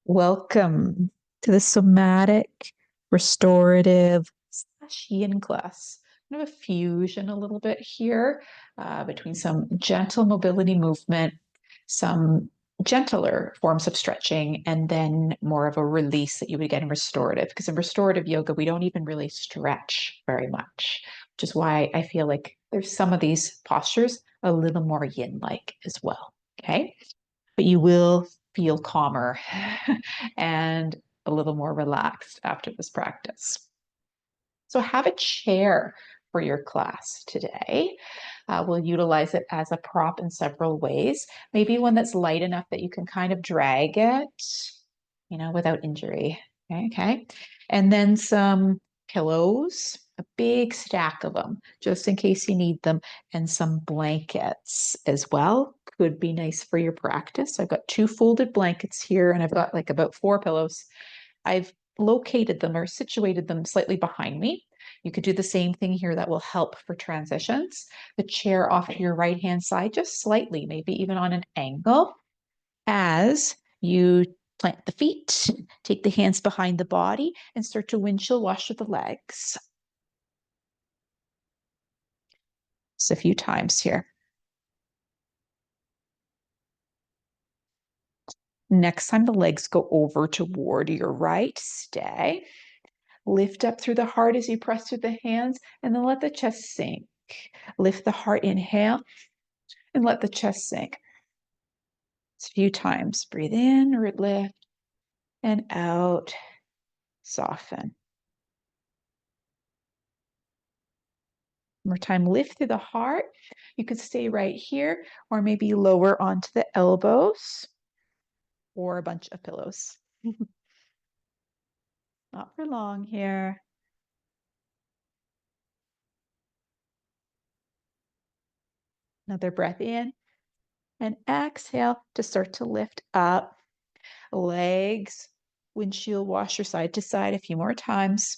Welcome to the somatic, restorative yin class. Kind of a fusion a little bit here between some gentle mobility movement, some gentler forms of stretching, and then more of a release that you would get in restorative. Because in restorative yoga, we don't even really stretch very much, which is why I feel like there's some of these postures a little more yin-like as well. Okay. But you will feel calmer and a little more relaxed after this practice. So have a chair for your class today. We'll utilize it as a prop in several ways. Maybe one that's light enough that you can kind of drag it, without injury. Okay. And then some pillows, a big stack of them, just in case you need them, and some blankets as well. Could be nice for your practice. I've got 2 folded blankets here, and I've got like about 4 pillows. I've located them or situated them slightly behind me. You could do the same thing here. That will help for transitions. The chair off to your right-hand side, just slightly, maybe even on an angle, as you plant the feet, take the hands behind the body, and start to windshield wash with the legs. Just a few times here. Next time the legs go over toward your right, stay. Lift up through the heart as you press through the hands, and then let the chest sink. Lift the heart, inhale, and let the chest sink. Just a few times. Breathe in, lift, and out, soften. One more time, lift through the heart. You could stay right here, or maybe lower onto the elbows, or a bunch of pillows. Not for long here. Another breath in, and exhale to start to lift up. Legs, windshield washer side to side a few more times.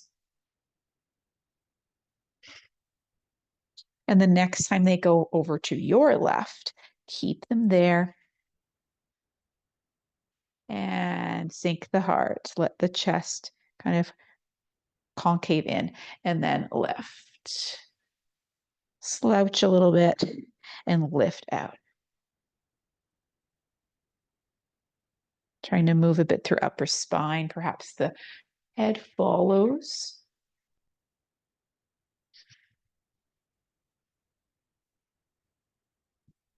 And the next time they go over to your left, keep them there. And sink the heart. Let the chest kind of concave in, and then lift. Slouch a little bit and lift out. Trying to move a bit through upper spine. Perhaps the head follows.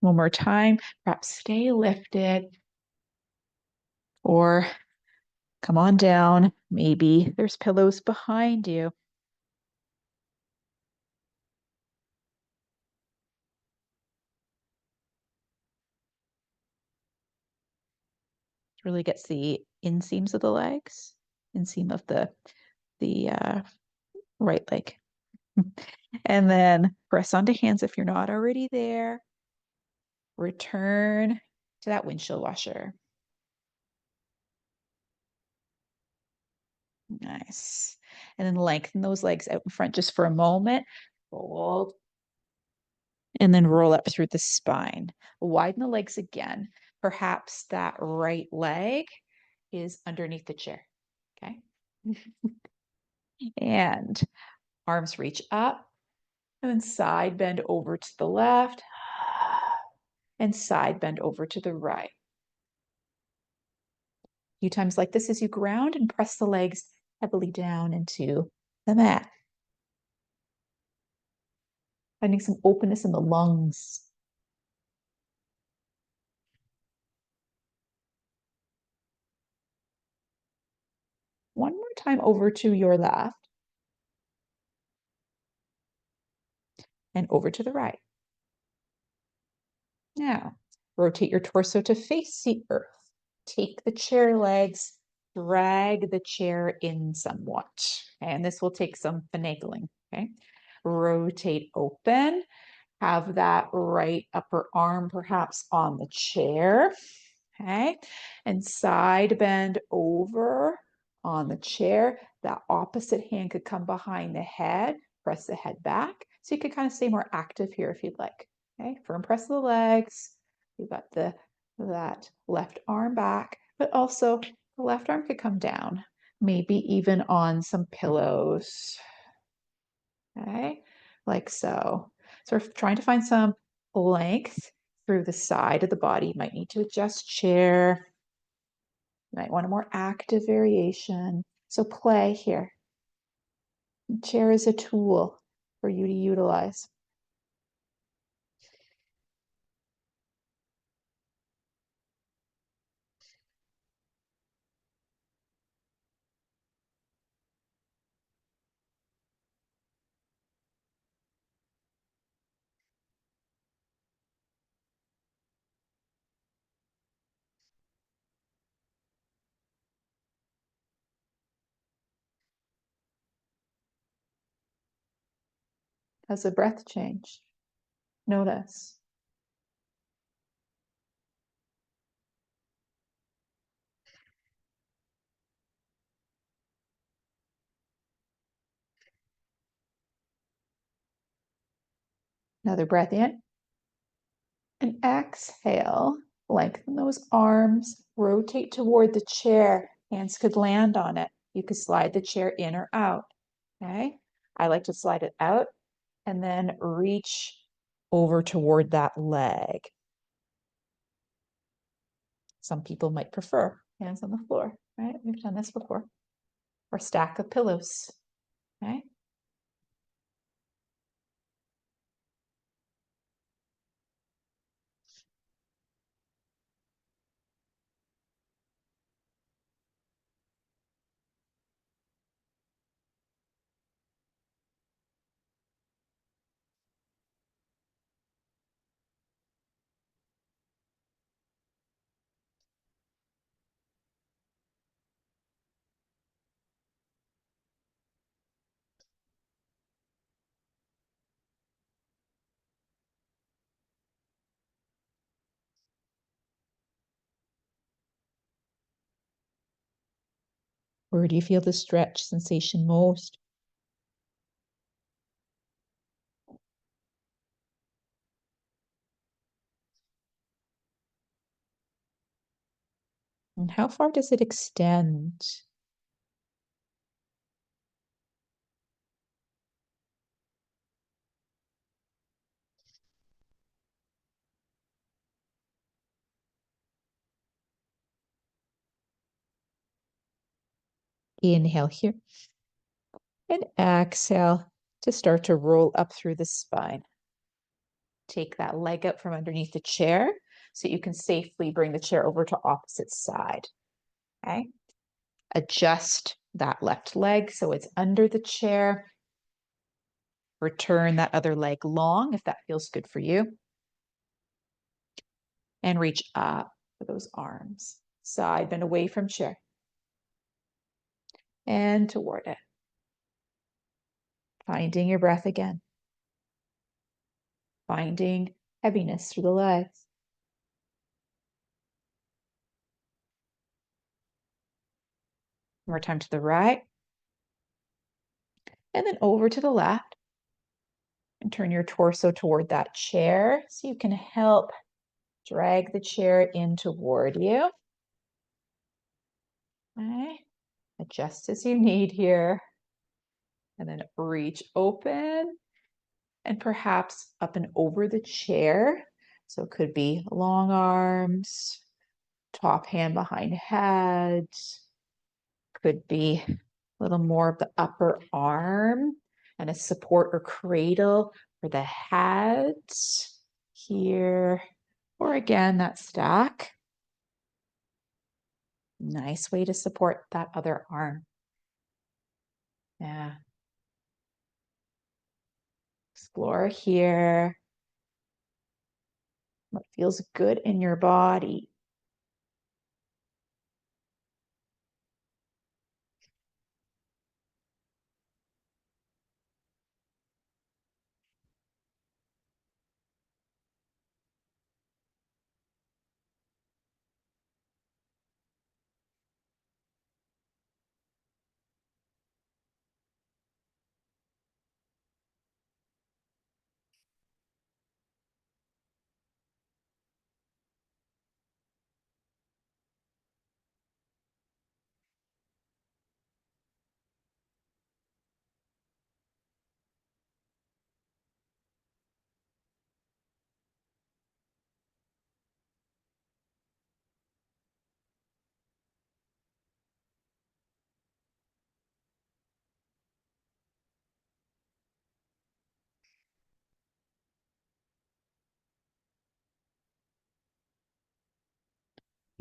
One more time. Perhaps stay lifted, or come on down. Maybe there's pillows behind you. Really gets the inseams of the legs, inseam of the right leg. And then press onto hands if you're not already there. Return to that windshield washer. Nice. And then lengthen those legs out in front just for a moment. Fold. And then roll up through the spine. Widen the legs again. Perhaps that right leg is underneath the chair. Okay. And arms reach up. And then side bend over to the left. And side bend over to the right. A few times like this as you ground and press the legs heavily down into the mat. Finding some openness in the lungs. One more time over to your left. And over to the right. Now, rotate your torso to face the earth. Take the chair legs, drag the chair in somewhat. And this will take some finagling, okay? Rotate open. Have that right upper arm perhaps on the chair, okay? And side bend over on the chair. That opposite hand could come behind the head, press the head back. So you could kind of stay more active here if you'd like. Okay, firm press of the legs. You've got that left arm back, but also The left arm could come down, maybe even on some pillows. Okay, like so. So we're trying to find some length through the side of the body. You might need to adjust chair. You might want a more active variation. So play here. Chair is a tool for you to utilize. Has the breath changed? Notice. Another breath in and exhale. Lengthen those arms, rotate toward the chair. Hands could land on it. You could slide the chair in or out. Okay. I like to slide it out and then reach over toward that leg. Some people might prefer hands on the floor, right? We've done this before. Or stack of pillows, okay? Where do you feel the stretch sensation most? And how far does it extend? Inhale here and exhale to start to roll up through the spine. Take that leg up from underneath the chair so you can safely bring the chair over to opposite side. Okay. Adjust that left leg so it's under the chair. Return that other leg long if that feels good for you. And reach up for those arms. Side bend away from chair. And toward it. Finding your breath again. Finding heaviness through the legs. More time to the right. And then over to the left. And turn your torso toward that chair so you can help drag the chair in toward you. Okay. Adjust as you need here. And then reach open and perhaps up and over the chair. So it could be long arms, top hand behind head, could be a little more of the upper arm and a support or cradle for the head here, or again, that stack. Nice way to support that other arm. Yeah. Explore here. What feels good in your body.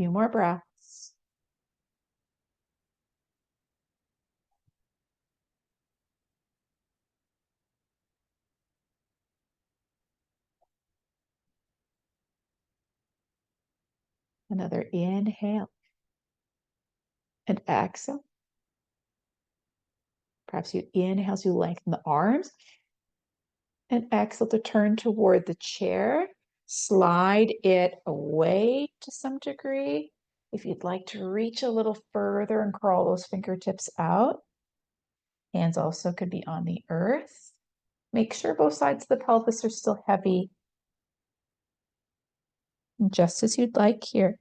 few more breaths. Another inhale and exhale. Perhaps you inhale as you lengthen the arms and exhale to turn toward the chair. Slide it away to some degree. If you'd like to reach a little further and crawl those fingertips out. Hands also could be on the earth. Make sure both sides of the pelvis are still heavy. Just as you'd like here.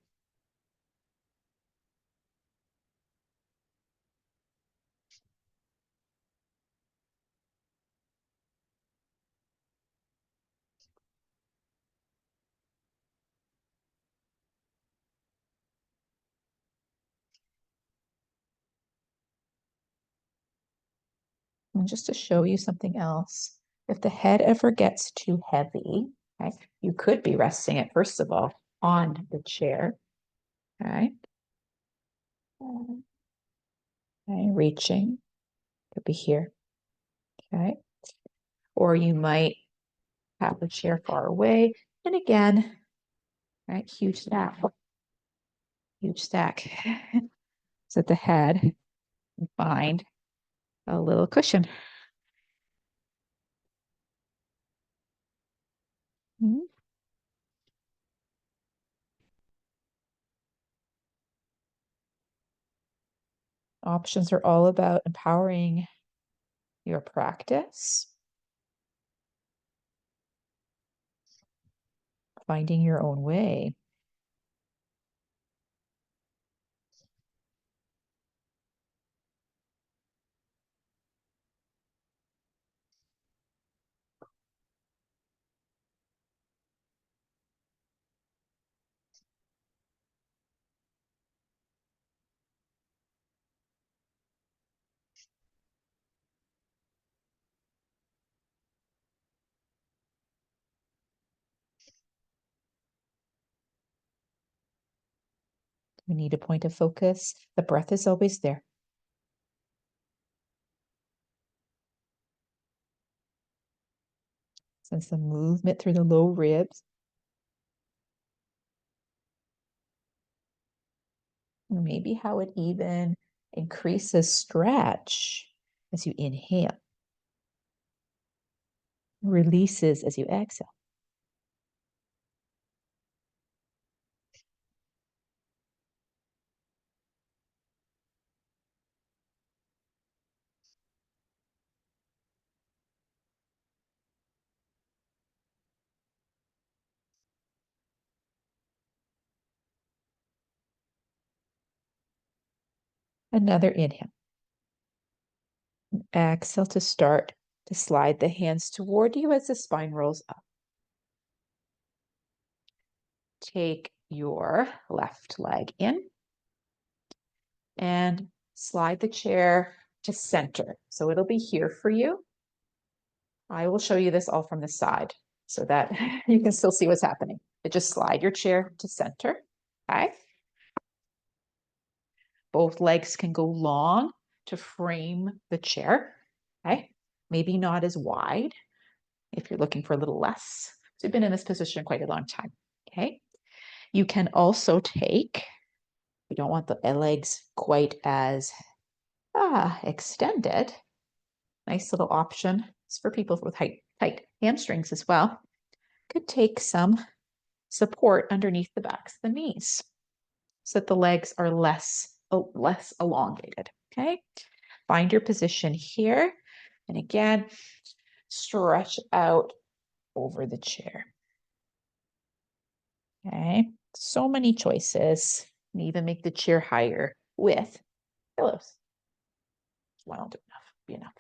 And just to show you something else, if the head ever gets too heavy, okay, you could be resting it, first of all, on the chair. Okay. Okay, reaching, could be here. Okay. Or you might have the chair far away. And again, right, huge stack. Huge stack. So at the head, find a little cushion. Mm-hmm. Options are all about empowering your practice, finding your own way. We need a point of focus. The breath is always there. Sense the movement through the low ribs. Maybe how it even increases stretch as you inhale, releases as you exhale. Another inhale. Exhale to start to slide the hands toward you as the spine rolls up. Take your left leg in and slide the chair to center. So it'll be here for you. I will show you this all from the side so that you can still see what's happening. But just slide your chair to center. Okay. Both legs can go long to frame the chair. Okay. Maybe not as wide if you're looking for a little less. So you've been in this position quite a long time. Okay. You can also take, you don't want the legs quite as extended. Nice little option. It's for people with tight hamstrings as well. Could take some support underneath the backs of the knees so that the legs are less elongated. Okay. Find your position here. And again, stretch out over the chair. Okay. So many choices. And even make the chair higher with pillows. One will do enough. Be enough.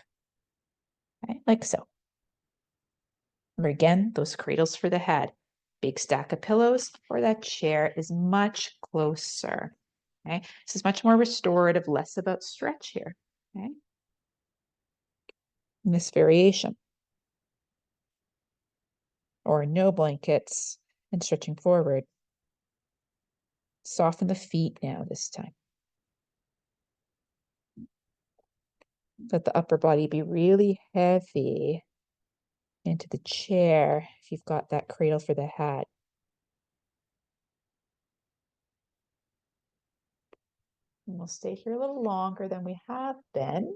Okay. Like so. Remember again, those cradles for the head. Big stack of pillows, or that chair is much closer. Okay. This is much more restorative, less about stretch here. Okay. In this variation. Or no blankets and stretching forward. Soften the feet now this time. Let the upper body be really heavy into the chair if you've got that cradle for the hat. And we'll stay here a little longer than we have been.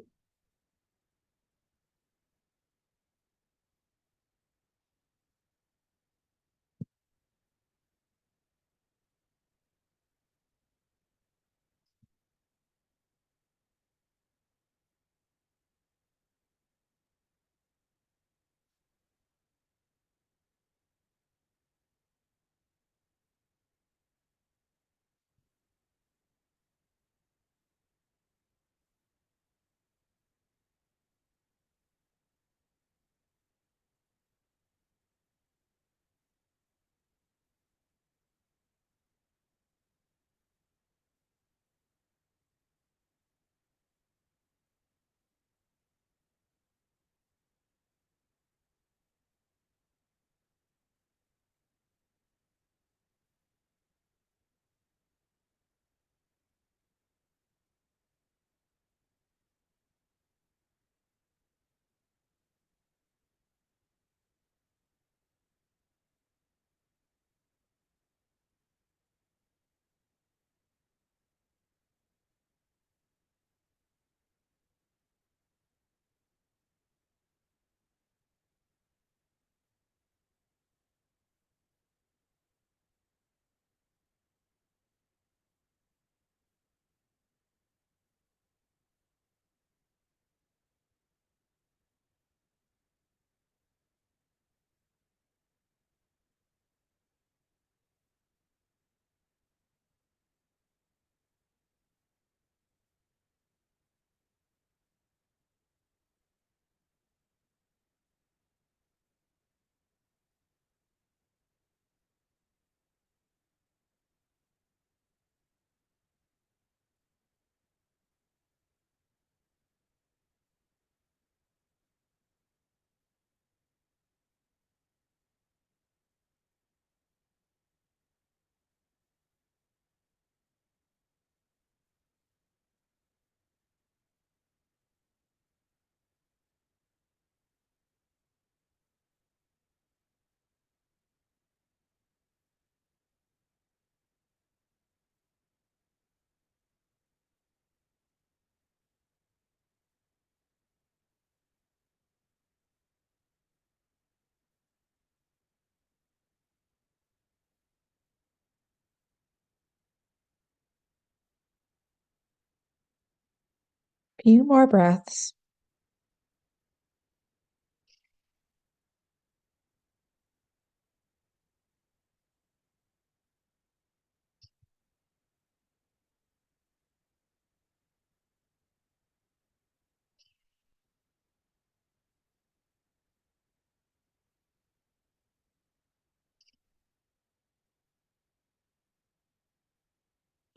Few more breaths.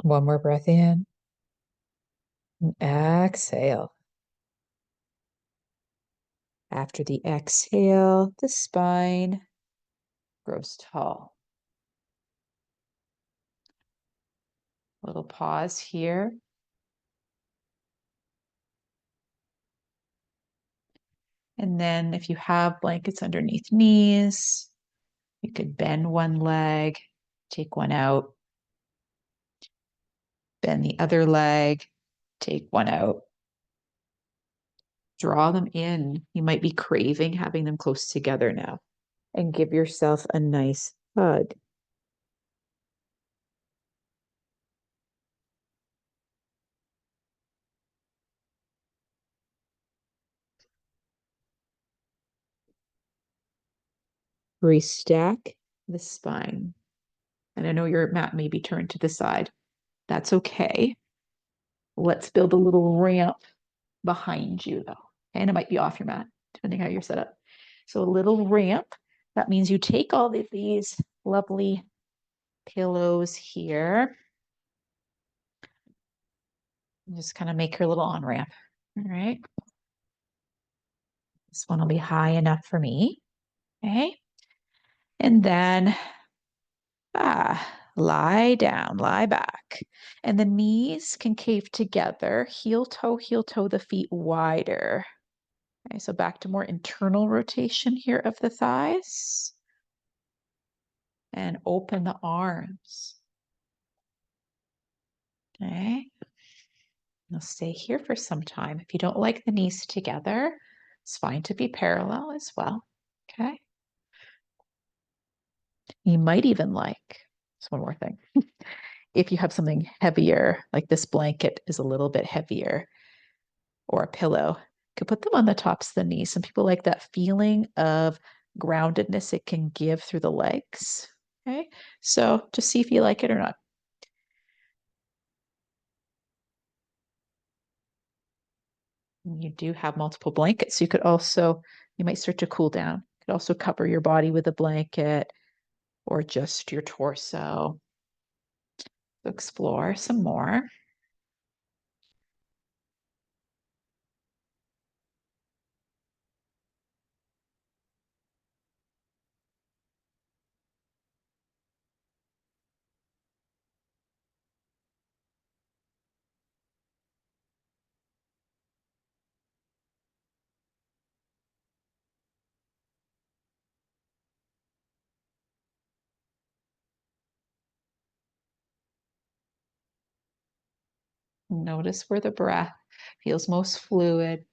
One more breath in. And exhale. After the exhale, the spine grows tall. A little pause here. And then if you have blankets underneath knees, you could bend one leg, take one out, bend the other leg, take one out. Draw them in. You might be craving having them close together now. And give yourself a nice hug. Restack the spine. And I know your mat may be turned to the side. That's okay. Let's build a little ramp behind you, though. And it might be off your mat, depending how you're set up. So a little ramp. That means you take all of these lovely pillows here. And just kind of make your little on-ramp. All right. This one will be high enough for me. Okay. And then Lie down, lie back. And the knees concave together, heel toe, the feet wider. Okay, so back to more internal rotation here of the thighs. And open the arms. Okay. Now stay here for some time. If you don't like the knees together, it's fine to be parallel as well. Okay. You might even like, just one more thing. If you have something heavier, like this blanket is a little bit heavier, or a pillow, you could put them on the tops of the knees. Some people like that feeling of groundedness it can give through the legs. Okay. So just see if you like it or not. You do have multiple blankets. You could also, you might start to cool down. You could also cover your body with a blanket or just your torso. So explore some more. Notice where the breath feels most fluid.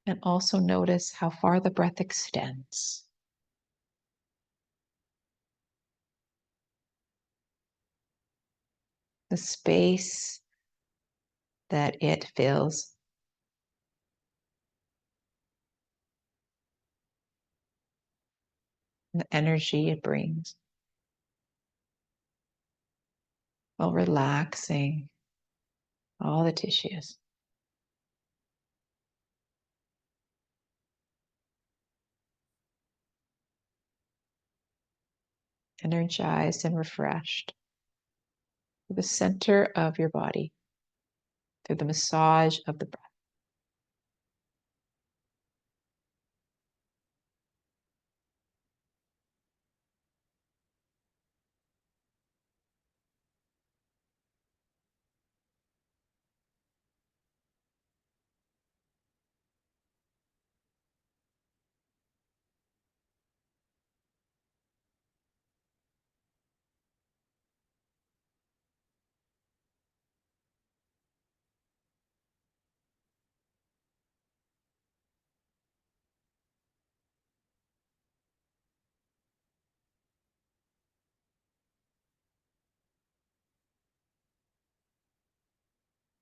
And also notice how far the breath extends. The space that it fills. And the energy it brings while relaxing all the tissues. Energized and refreshed through the center of your body, through the massage of the breath.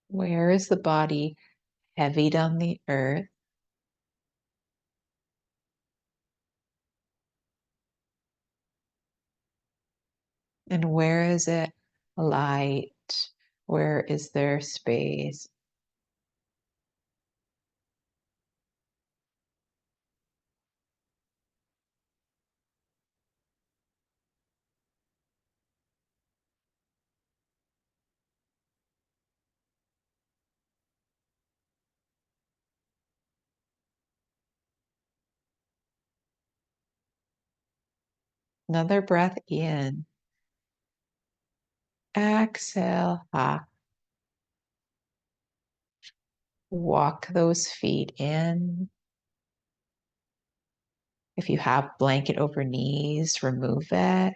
Where is the body heavy down the earth? And where is it light? Where is there space? Another breath in. Exhale. Walk those feet in. If you have blanket over knees, remove it.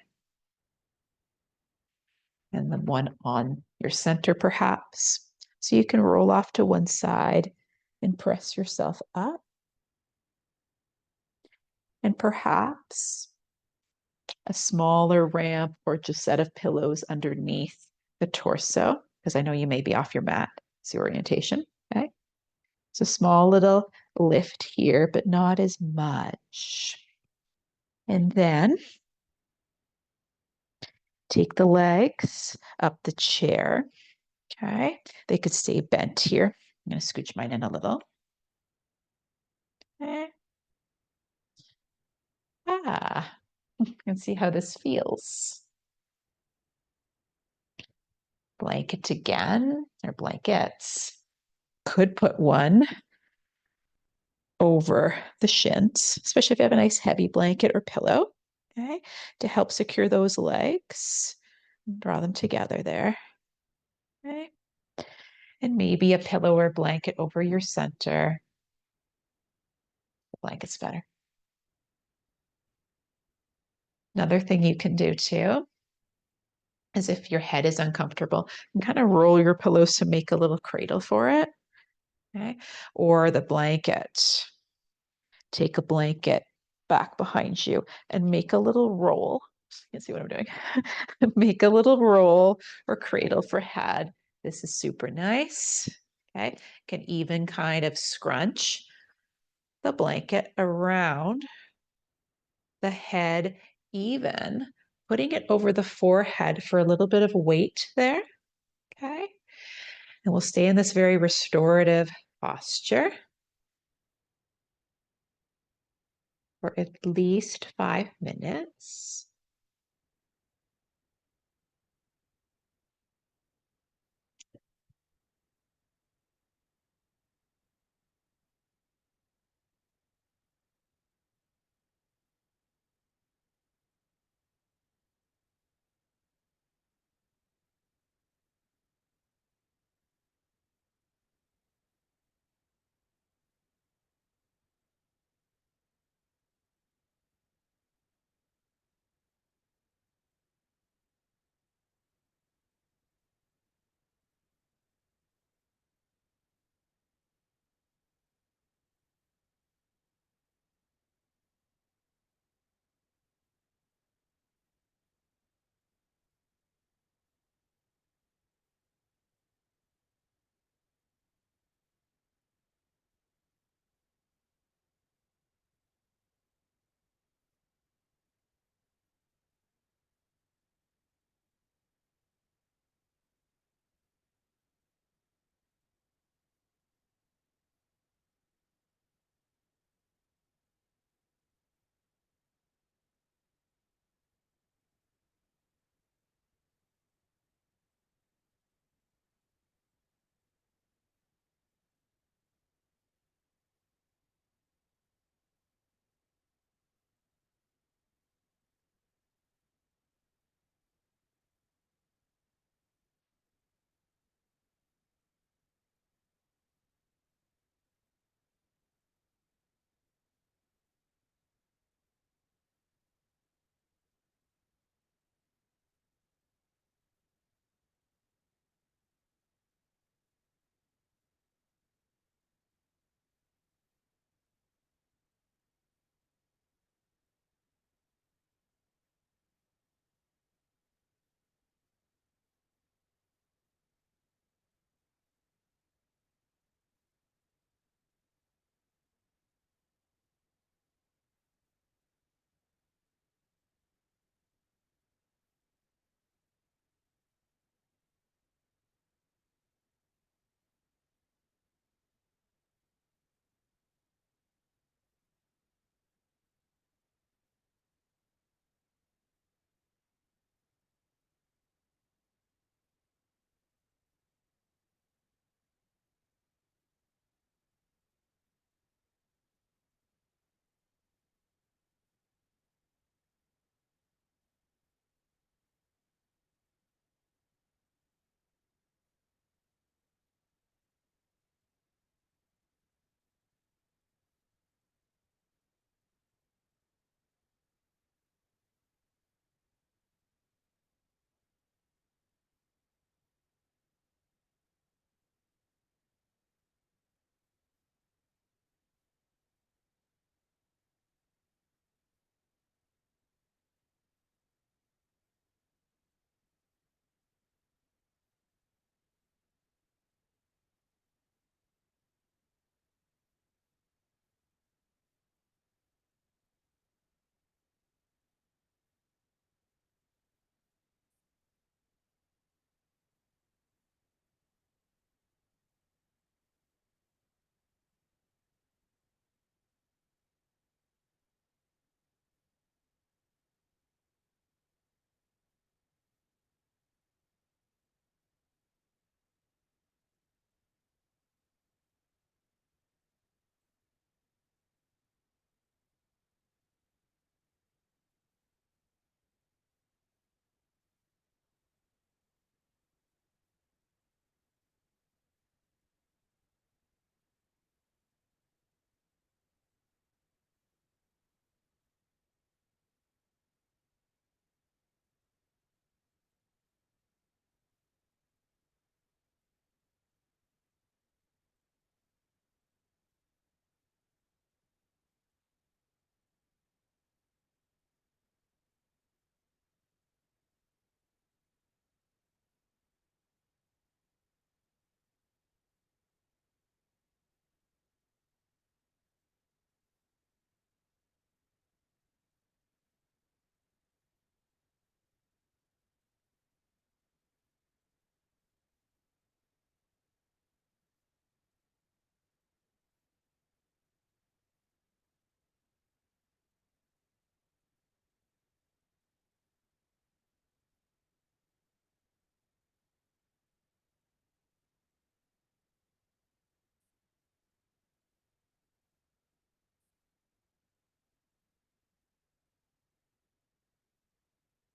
And the one on your center, perhaps. So you can roll off to one side and press yourself up. And perhaps a smaller ramp or just set of pillows underneath the torso, because I know you may be off your mat. It's the orientation. Okay. It's a small little lift here, but not as much. And then take the legs up the chair. Okay. They could stay bent here. I'm going to scooch mine in a little. Okay. And see how this feels. Blanket again, or blankets. Could put one over the shins, especially if you have a nice heavy blanket or pillow, okay, to help secure those legs. Draw them together there, okay. And maybe a pillow or blanket over your center. The blanket's better. Another thing you can do too is if your head is uncomfortable, you can kind of roll your pillows to make a little cradle for it, okay? Or the blanket. Take a blanket back behind you and make a little roll. You can see what I'm doing. Make a little roll or cradle for head. This is super nice. Okay. Can even kind of scrunch the blanket around the head, even putting it over the forehead for a little bit of weight there. Okay. And we'll stay in this very restorative posture for at least 5 minutes.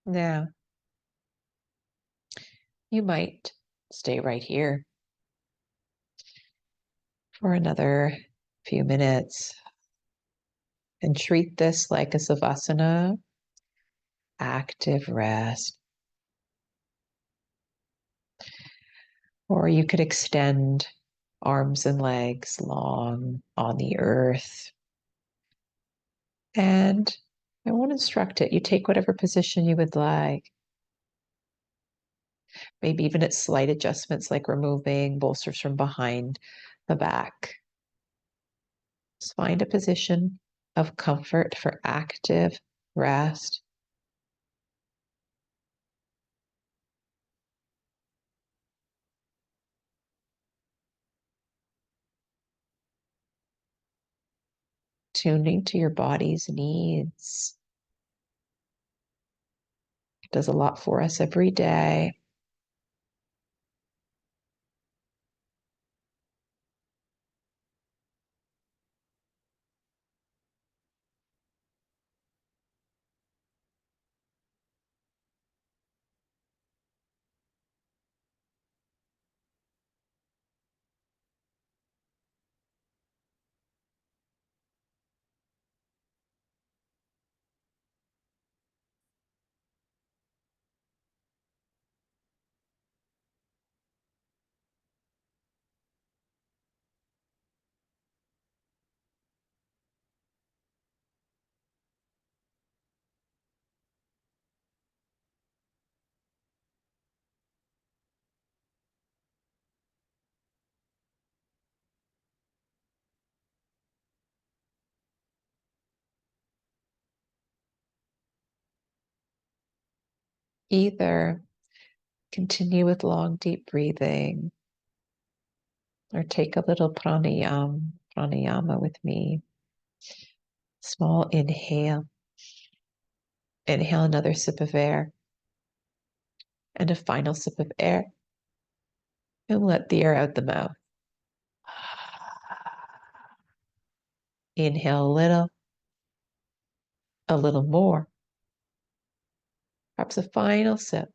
Now, you might stay right here for another few minutes and treat this like a savasana, active rest. Or you could extend arms and legs long on the earth. And I won't instruct it. You take whatever position you would like. Maybe even at slight adjustments like removing bolsters from behind the back. Just find a position of comfort for active rest. Tuning to your body's needs. It does a lot for us every day. Either continue with long, deep breathing or take a little pranayama with me. Small inhale. Inhale another sip of air and a final sip of air. And let the air out the mouth. Inhale a little more. Perhaps a final sip.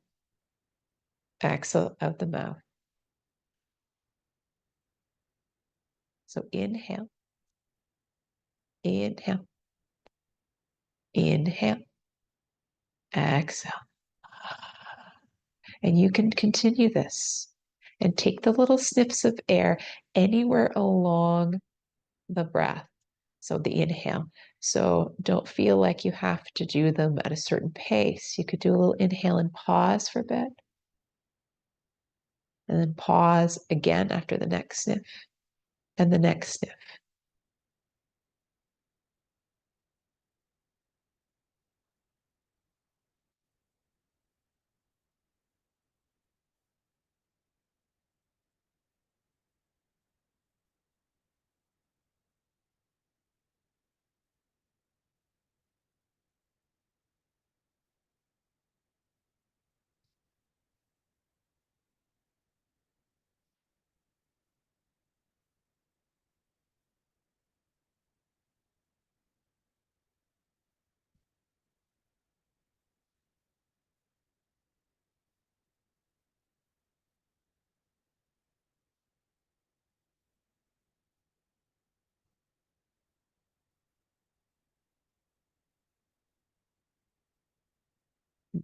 Exhale out the mouth. So inhale, inhale, inhale, exhale. And you can continue this and take the little sniffs of air anywhere along the breath. So the inhale. So don't feel like you have to do them at a certain pace. You could do a little inhale and pause for a bit. And then pause again after the next sniff and the next sniff.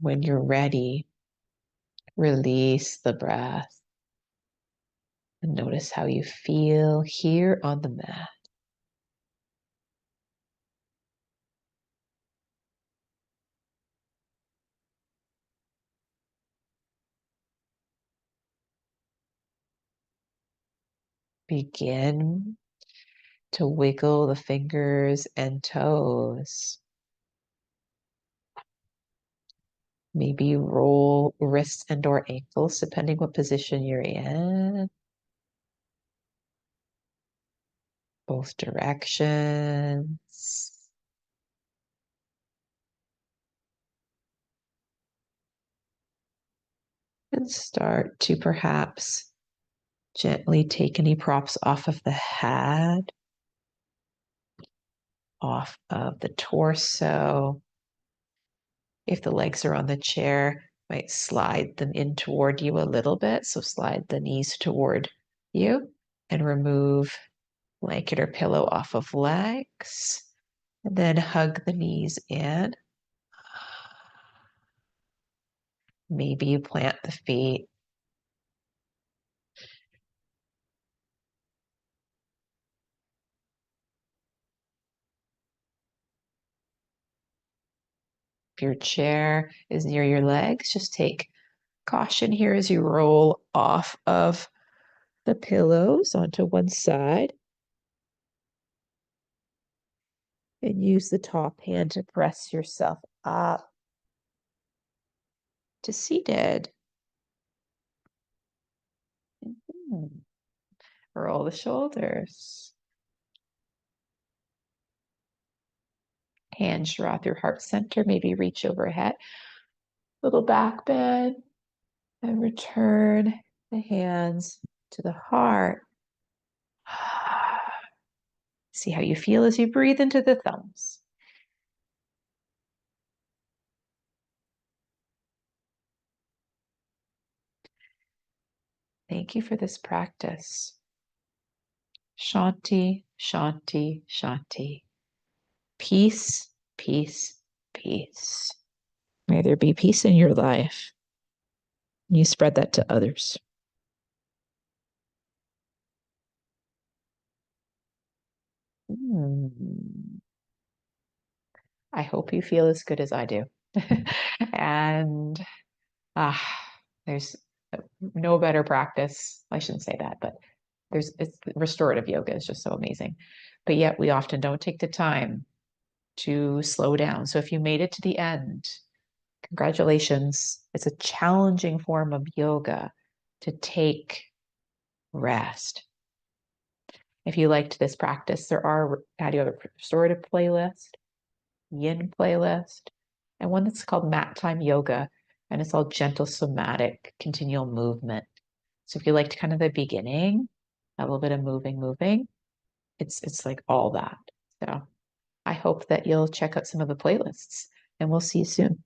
When you're ready, release the breath and notice how you feel here on the mat. Begin to wiggle the fingers and toes. Maybe roll wrists and or ankles, depending what position you're in. Both directions. And start to perhaps gently take any props off of the head, off of the torso. If the legs are on the chair, might slide them in toward you a little bit. So slide the knees toward you and remove blanket or pillow off of legs. And then hug the knees in. Maybe you plant the feet. If your chair is near your legs, just take caution here as you roll off of the pillows onto one side and use the top hand to press yourself up to seated. Roll the shoulders. Hands draw through heart center, maybe reach overhead. Little back bend and return the hands to the heart. See how you feel as you breathe into the thumbs. Thank you for this practice. Shanti, Shanti, Shanti. Peace, peace, peace. May there be peace in your life. You spread that to others. I hope you feel as good as I do. And there's no better practice. I shouldn't say that, but it's restorative yoga is just so amazing. But yet we often don't take the time to slow down. So if you made it to the end, congratulations. It's a challenging form of yoga to take rest. If you liked this practice, there are restorative playlist, yin playlist, and one that's called mat time yoga, and it's all gentle somatic continual movement. So if you liked kind of the beginning, a little bit of moving, it's like all that. So I hope that you'll check out some of the playlists, and we'll see you soon.